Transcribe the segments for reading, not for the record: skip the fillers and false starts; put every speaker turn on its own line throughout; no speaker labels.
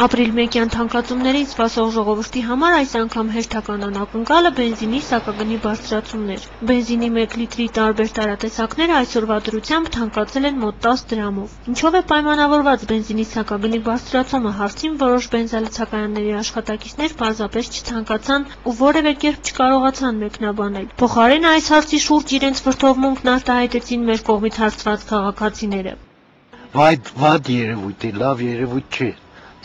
Ապրիլ 1-յան թանկացումներին սպասող ժողովրդի համար այս անգամ հերթական անակնկալը բենզինի սակագնի բարձրացումն էր։ Բենզինի 1 լիտրի տարբեր տարատեսակները այսօրվա դրությամբ թանկացել են մոտ 10 դրամով։ Ինչով է պայմանավորված բենզինի սակագնի բարձրացումը հարցին որոշ բենզալցակայանների աշխատակիցներ պարզապես չցանկացան ու որևէ կերպ չկարողացան մեկնաբանել։ Փոխարենը այս հարցի շուրջ իրենց վրդովմունքն արտահայտեցին մեր կողմից հարցված քաղաքացիները։
Վատ երևույթ է, լավ երևույթ չէ։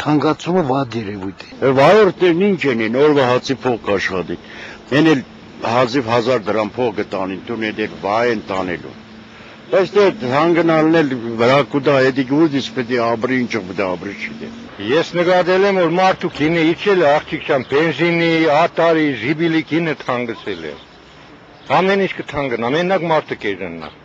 Թանկացումը վատ երևույթ է։
Վայորդներն ինչ են, օրվա հացի փող կաշխատի։ Մեն էլ հազիվ 1000 դրամ փող գտանին, տուն էլ վայ են տանելու։ Բայց դե հանգնալն էլ վրակուդա էդի գուդիս պետք է ապրի, ինչ պետք է ապրի չի։
Ես նկատել եմ, որ մարդու քինը իջել է աղջիկյան բենզինի, ատարի, ժիբիլի քինը թանկացել է։ Ամեն ինչ կթանկանա, մենակ մարդը կերնա։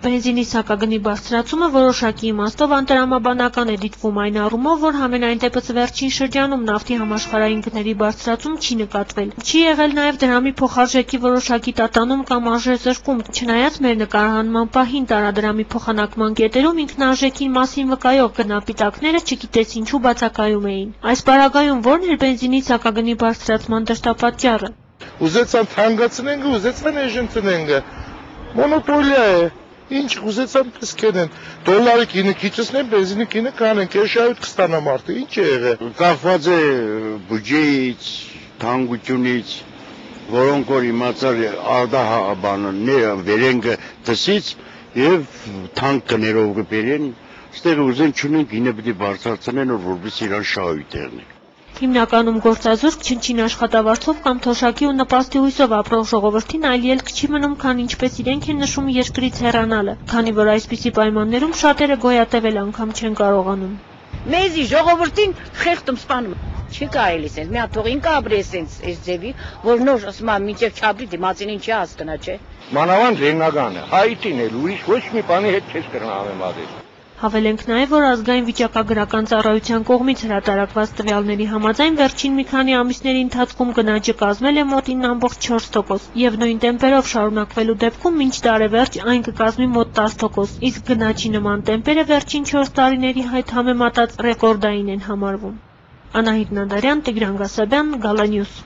Բենզինի սակագնի բարձրացումը որոշակի իմաստով անտրամաբանական է դիտվում այն առումով, որ համենայն դեպս վերջին շրջանում նավթի համաշխարհային գների բարձրացում չի նկատվել։ Չի եղել նաև դրամի փոխարժեքի որոշակի տատանում կամ արժեզրկում, չնայած մեր նկարահանման պահին տարադրամի փոխանակման կետերում ինքնարժեքին մասին վկայող գնապիտակները չգիտես ինչու բացակայում էին։ Այս պարագայում ո՞րն էր բենզինի սակագնի բարձրացման դրդապատճառը։
Ուզեցան թանկացնենք, ուզեցան էժանցնենք։ Մոնոպոլիա է։ Ինչ ուզեցան պես կենեն, դոլարի կինը քիչացնեն, բենզինի կինը կանեն, կեշայոտ կստանա մարդը, ինչ է եղել։
Կախված է բյուջեից, թանկությունից, որոնք որ իմացար արտահանողները վերենգը դսից եւ թանկ կներով կբերեն, ստեղ ուզեն չունեն գինը պիտի բարձրացնեն, որպես իրան շահույթ տեղնի։
Հիմնականում գործազուրկ չնչին աշխատավարձով կամ թոշակի ու նպաստի հույսով ապրող ժողովրդին այլ ելք չի մնում, քան ինչպես իրենք են նշում երկրից հեռանալը, քանի որ այսպիսի պայմաններում շատերը գոյատևել անգամ չեն կարողանում։
Մեզի ժողովրդին խեղդում սպանում։ Չի կարելի սենց, մի հատ թող ինքը ապրի սենց այս ձևի, որ նոր ասում եմ մինչև չապրի դիմացին չի հասկանա, չէ։
Մանավանդ ժեննագանը, հայտին էլ ուրիշ ոչ մի բանի հետ չես կրնավեմ ադես։
Հավելենք նաև, որ ազգային վիճակագրական ծառայության կողմից հրատարակված տվյալների համաձայն վերջին մի քանի ամիսների ընթացքում գնաճը կազմել է մոտ 9.4%, եւ նույն տեմպերով շարունակվելու դեպքում մինչ տարեվերջ այն կկազմի մոտ 10%, իսկ գնաճի նման տեմպերը վերջին 4 տարիների հետ համեմատած ռեկորդային են համարվում։ Անահիտ Նադարյան, Տիգրան Գասաբյան, Gala News։